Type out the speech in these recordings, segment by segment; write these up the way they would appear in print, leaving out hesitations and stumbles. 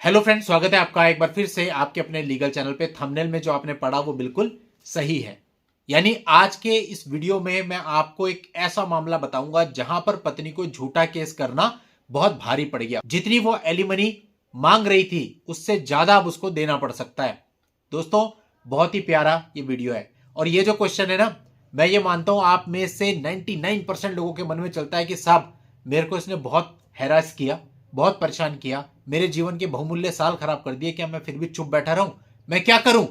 Hello friends, स्वागत है आपका एक बार फिर से आपके अपने लीगल चैनल पे। थंबनेल में जो आपने पढ़ा वो बिल्कुल सही है। यानी आज के इस वीडियो में मैं आपको एक ऐसा मामला बताऊंगा जहां पर पत्नी को झूठा केस करना बहुत भारी पड़ गया। जितनी वो एलिमनी मांग रही थी उससे ज्यादा अब उसको देना पड़ सकता है। दोस्तों, बहुत ही प्यारा ये वीडियो है और ये जो क्वेश्चन है ना, मैं ये मानता हूं आप में से 99% लोगों के मन में चलता है कि साहब मेरे को इसने बहुत हैरास किया, बहुत परेशान किया, मेरे जीवन के बहुमूल्य साल खराब कर दिए, क्या मैं फिर भी चुप बैठा रहूं? मैं क्या करूं?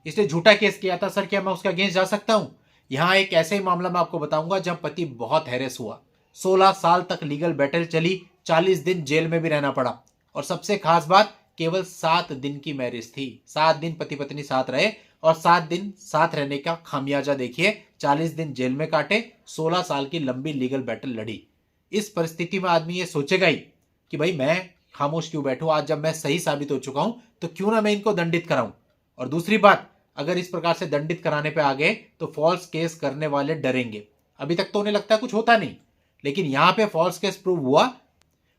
इसने झूठा केस किया था सर, क्या मैं उसके अगेंस्ट जा सकता हूं? यहां एक ऐसे ही मामला मैं आपको बताऊंगा जहां पति बहुत हैरेस हुआ। 16 साल तक लीगल बैटल चली, 40 दिन जेल में भी रहना पड़ा और सबसे खास बात, केवल 7 दिन की मैरिज थी। 7 दिन पति पत्नी साथ रहे और 7 दिन साथ रहने का खामियाजा देखिए। 40 दिन जेल में काटे, 16 साल की लंबी लीगल बैटल लड़ी। इस परिस्थिति में आदमी ये सोचेगा ही कि भाई मैं खामोश क्यों बैठूं, आज जब मैं सही साबित हो चुका हूं तो क्यों ना मैं इनको दंडित कराऊं। और दूसरी बात, अगर इस प्रकार से दंडित कराने पे आ गए तो फॉल्स केस करने वाले डरेंगे। अभी तक तो उन्हें लगता है कुछ होता नहीं, लेकिन यहां पे फॉल्स केस प्रूव हुआ,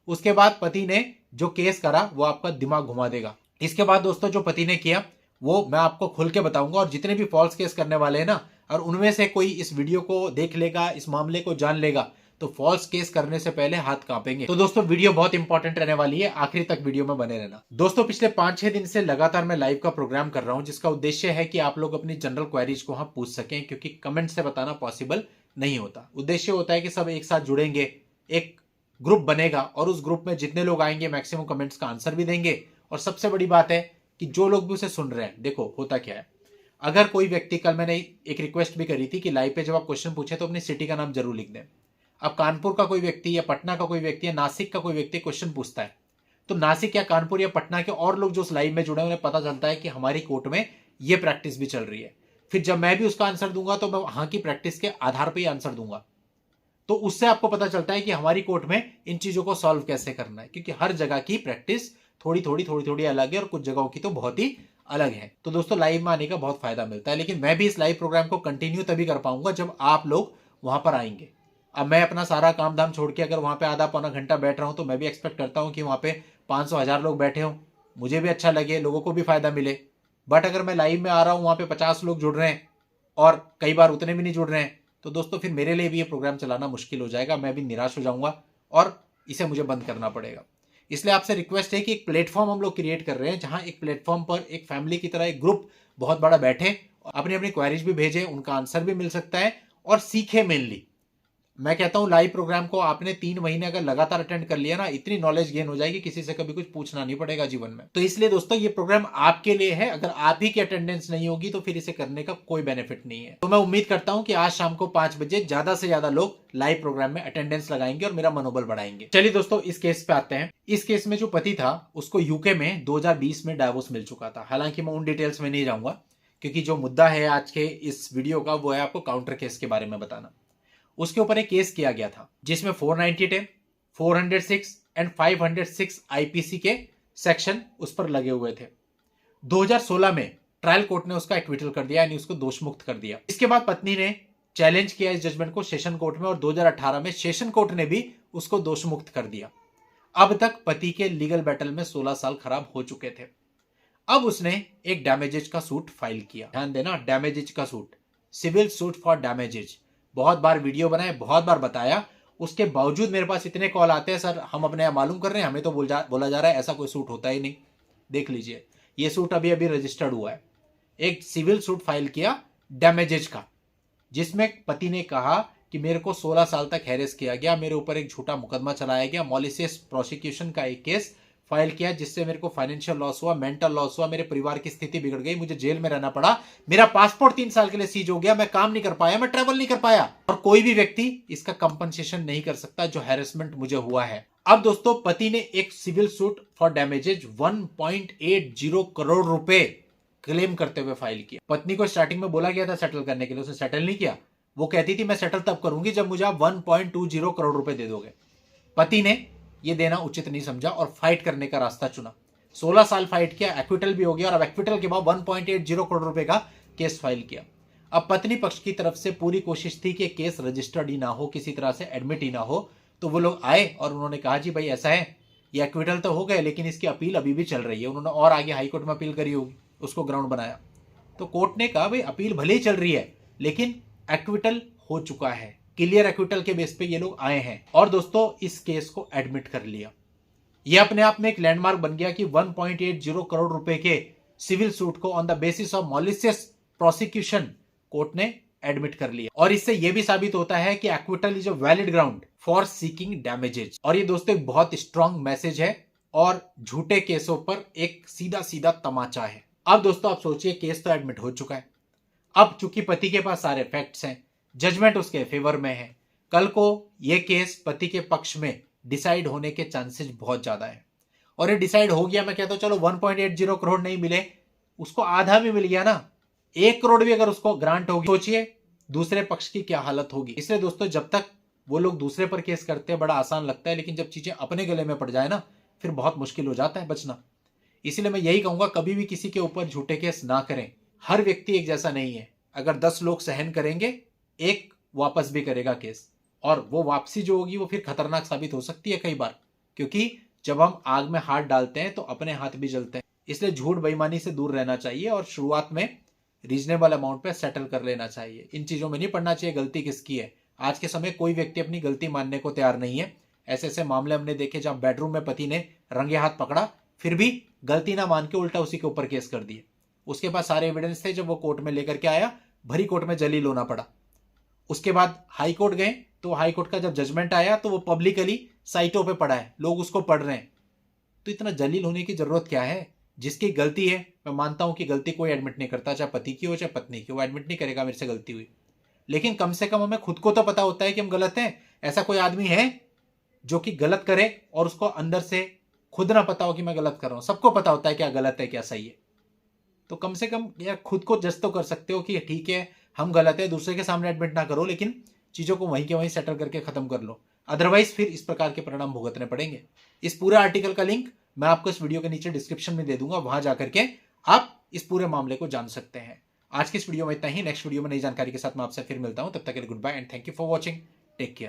उसके बाद पति ने जो केस करा वो आपका दिमाग घुमा देगा। इसके बाद दोस्तों जो पति ने किया वो मैं आपको खुल के बताऊंगा। और जितने भी फॉल्स केस करने वाले हैं ना, और उनमें से कोई इस वीडियो को देख लेगा, इस मामले को जान लेगा, तो फॉल्स केस करने से पहले हाथ कांपेंगे। तो दोस्तों वीडियो बहुत इंपॉर्टेंट रहने वाली है, आखिरी तक वीडियो में बने रहना। दोस्तों पिछले 5-6 दिन से लगातार मैं लाइव का प्रोग्राम कर रहा हूं, जिसका उद्देश्य है कि आप लोग अपनी जनरल क्वेरीज को वहां पूछ सकें, क्योंकि कमेंट से बताना पॉसिबल नहीं होता। उद्देश्य होता है कि सब एक साथ जुड़ेंगे, एक ग्रुप बनेगा और उस ग्रुप में जितने लोग आएंगे मैक्सिमम कमेंट्स का आंसर भी देंगे। और सबसे बड़ी बात है कि जो लोग भी उसे सुन रहे हैं, देखो होता क्या है, अगर कोई व्यक्ति, कल मैंने एक रिक्वेस्ट भी करी थी कि लाइव पे जब आप क्वेश्चन पूछे तो अपनी सिटी का नाम जरूर लिख दें। अब कानपुर का कोई व्यक्ति या पटना का कोई व्यक्ति या नासिक का कोई व्यक्ति क्वेश्चन पूछता है, तो नासिक या कानपुर या पटना के और लोग जो उस लाइव में जुड़े हैं उन्हें पता चलता है कि हमारी कोर्ट में ये प्रैक्टिस भी चल रही है। फिर जब मैं भी उसका आंसर दूंगा तो मैं वहां की प्रैक्टिस के आधार पर ही आंसर दूंगा। तो उससे आपको पता चलता है कि हमारी कोर्ट में इन चीजों को सॉल्व कैसे करना है, क्योंकि हर जगह की प्रैक्टिस थोड़ी थोड़ी अलग है और कुछ जगहों की तो बहुत ही अलग है। तो दोस्तों लाइव में आने का बहुत फायदा मिलता है, लेकिन मैं भी इस लाइव प्रोग्राम को कंटिन्यू तभी कर पाऊंगा जब आप लोग वहां पर आएंगे। अब मैं अपना सारा काम धाम छोड़ के अगर वहां पे आधा पौना घंटा बैठ रहा हूं तो मैं भी एक्सपेक्ट करता हूं कि वहां पे 500-1000 लोग बैठे हों, मुझे भी अच्छा लगे, लोगों को भी फायदा मिले। बट अगर मैं लाइव में आ रहा हूं, वहां पे 50 लोग जुड़ रहे हैं और कई बार उतने भी नहीं जुड़ रहे हैं, तो दोस्तों फिर मेरे लिए भी ये प्रोग्राम चलाना मुश्किल हो जाएगा, मैं भी निराश हो जाऊंगा और इसे मुझे बंद करना पड़ेगा। इसलिए आपसे रिक्वेस्ट है कि एक प्लेटफॉर्म हम लोग क्रिएट कर रहे हैं, जहां एक प्लेटफॉर्म पर एक फैमिली की तरह एक ग्रुप बहुत बड़ा बैठे, अपनी अपनी क्वेरीज भी भेजे, उनका आंसर भी मिल सकता है और सीखे। मेनली मैं कहता हूं लाइव प्रोग्राम को आपने 3 महीने अगर लगातार अटेंड कर लिया ना, इतनी नॉलेज गेन हो जाएगी, किसी से कभी कुछ पूछना नहीं पड़ेगा जीवन में। तो इसलिए दोस्तों ये प्रोग्राम आपके लिए है। अगर आप ही की अटेंडेंस नहीं होगी तो फिर इसे करने का कोई बेनिफिट नहीं है। तो मैं उम्मीद करता हूं कि आज शाम को 5 बजे ज्यादा से ज्यादा लोग लाइव प्रोग्राम में अटेंडेंस लगाएंगे और मेरा मनोबल बढ़ाएंगे। चलिए दोस्तों इस केस पे आते हैं। इस केस में जो पति था उसको यूके में 2020 में डाइवोर्स मिल चुका था। हालांकि मैं उन डिटेल्स में नहीं जाऊंगा, क्योंकि जो मुद्दा है आज के इस वीडियो का वो है आपको काउंटर केस के बारे में बताना। उसके ऊपर एक केस किया गया था जिसमें 498, 406 एंड 506 आईपीसी के सेक्शन उस पर लगे हुए थे। 2016 में ट्रायल कोर्ट ने उसका एक्विटल कर दिया, यानी उसको दोष मुक्त कर दिया। इसके बाद पत्नी ने चैलेंज किया इस जजमेंट को सेशन कोर्ट में और 2018 में सेशन कोर्ट ने भी उसको दोष मुक्त कर दिया। अब तक पति के लीगल बैटल में 16 साल खराब हो चुके थे। अब उसने एक डैमेजेज का सूट फाइल किया। ध्यान देना, डैमेजेज का suit, civil suit for damages. बहुत बार वीडियो बनाए, बहुत बार बताया, उसके बावजूद मेरे पास इतने कॉल आते हैं, सर हम अपने मालूम कर रहे हैं, हमें तो बोला जा रहा है ऐसा कोई सूट होता ही नहीं। देख लीजिए, ये सूट अभी अभी रजिस्टर्ड हुआ है। एक सिविल सूट फाइल किया डैमेजेज का, जिसमें पति ने कहा कि मेरे को 16 साल तक हैरेस किया गया, मेरे ऊपर एक झूठा मुकदमा चलाया गया, मॉलिशियस प्रोसिक्यूशन का एक केस फाइल किया, जिससे मेरे को फाइनेंशियल लॉस हुआ, मेंटल लॉस हुआ, मेरे परिवार की स्थिति बिगड़ गई, मुझे जेल में रहना पड़ा, मेरा पासपोर्ट 3 साल के लिए सीज हो गया, मैं काम नहीं कर पाया, मैं ट्रैवल नहीं कर पाया, और कोई भी व्यक्ति इसका कंपनसेशन नहीं कर सकता जो हैरेसमेंट मुझे हुआ है। अब दोस्तों पति ने एक civil suit for damages 1.80 crore रुपए क्लेम करते हुए फाइल किया। पत्नी को स्टार्टिंग में बोला गया था सेटल करने के लिए, उसने सेटल नहीं किया। वो कहती थी मैं सेटल तब करूंगी जब मुझे आप 1.20 करोड़ रुपए दे दोगे। पति ने यह देना उचित नहीं समझा और फाइट करने का रास्ता चुना। 16 साल फाइट किया, एक्विटल भी हो गया और अब एक्विटल के बाद 1.80 करोड़ रुपए का केस फाइल किया। अब पत्नी पक्ष की तरफ से पूरी कोशिश थी कि केस रजिस्टर्ड ही ना हो, किसी तरह से एडमिट ही ना हो। तो वो लोग आए और उन्होंने कहा जी भाई ऐसा है ये एक्विटल तो हो गए, लेकिन इसकी अपील अभी भी चल रही है। उन्होंने और आगे हाई कोर्ट में अपील करी होगी, उसको ग्राउंड बनाया। तो कोर्ट ने कहा भाई अपील भले ही चल रही है, लेकिन एक्विटल हो चुका है, क्लियर एक्विटल के बेस पे ये लोग आए हैं। और दोस्तों इस केस को एडमिट कर लिया। ये अपने आप में एक लैंडमार्क बन गया कि 1.80 करोड़ रुपए के सिविल सूट को on the basis of malicious prosecution court ने एडमिट कर लिया। और इससे यह भी साबित होता है कि acquittal is a valid ground for seeking damages. और ये दोस्तों एक बहुत स्ट्रांग मैसेज है और झूठे केसों पर एक सीधा सीधा तमाचा है। अब दोस्तों आप सोचिए, केस तो एडमिट हो चुका है। अब चूंकि पति के पास सारे फैक्ट्स हैं, जजमेंट उसके फेवर में है, कल को यह केस पति के पक्ष में डिसाइड होने के चांसेस बहुत ज्यादा है। और ये डिसाइड हो गया, मैं कहता हूं चलो 1.80 करोड़ नहीं मिले, उसको आधा भी मिल गया ना, 1 करोड़ भी अगर उसको ग्रांट होगी, सोचिए दूसरे पक्ष की क्या हालत होगी। इसलिए दोस्तों जब तक वो लोग दूसरे पर केस करते हैं बड़ा आसान लगता है, लेकिन जब चीजें अपने गले में पड़ जाए ना, फिर बहुत मुश्किल हो जाता है बचना। इसलिए मैं यही कहूंगा, कभी भी किसी के ऊपर झूठे केस ना करें। हर व्यक्ति एक जैसा नहीं है। अगर 10 लोग सहन करेंगे, एक वापस भी करेगा केस, और वो वापसी जो होगी वो फिर खतरनाक साबित हो सकती है कई बार, क्योंकि जब हम आग में हाथ डालते हैं तो अपने हाथ भी जलते हैं। इसलिए झूठ बेईमानी से दूर रहना चाहिए और शुरुआत में रीजनेबल अमाउंट पे सेटल कर लेना चाहिए। इन चीजों में नहीं पड़ना चाहिए गलती किसकी है। आज के समय कोई व्यक्ति अपनी गलती मानने को तैयार नहीं है। ऐसे ऐसे मामले हमने देखे जहां बेडरूम में पति ने रंगे हाथ पकड़ा, फिर भी गलती ना मान के उल्टा उसी के ऊपर केस कर दिए। उसके पास सारे एविडेंस थे, जब वो कोर्ट में लेकर के आया भरी कोर्ट में जलील होना पड़ा। उसके बाद हाई कोर्ट गए तो हाई कोर्ट का जब जजमेंट आया तो वो पब्लिकली साइटों पे पड़ा है, लोग उसको पढ़ रहे हैं। तो इतना जलील होने की जरूरत क्या है? जिसकी गलती है, मैं मानता हूं कि गलती कोई एडमिट नहीं करता, चाहे पति की हो चाहे पत्नी की, वो एडमिट नहीं करेगा मेरे से गलती हुई। लेकिन कम से कम हमें खुद को तो पता होता है कि हम गलत हैं। ऐसा कोई आदमी है जो कि गलत करे और उसको अंदर से खुद ना पता हो कि मैं गलत कर रहा हूं? सबको पता होता है क्या गलत है क्या सही है। तो कम से कम यार खुद को जज तो कर सकते हो कि ठीक है हम गलत है, दूसरे के सामने एडमिट ना करो, लेकिन चीजों को वहीं के वहीं सेटल करके खत्म कर लो। अदरवाइज फिर इस प्रकार के परिणाम भुगतने पड़ेंगे। इस पूरे आर्टिकल का लिंक मैं आपको इस वीडियो के नीचे डिस्क्रिप्शन में दे दूंगा, वहां जाकर के आप इस पूरे मामले को जान सकते हैं। आज की इस वीडियो में इतना ही। नेक्स्ट वीडियो में नई जानकारी के साथ मैं आपसे फिर मिलता हूं। तब तक के लिए good bye and thank you for watching. Take care.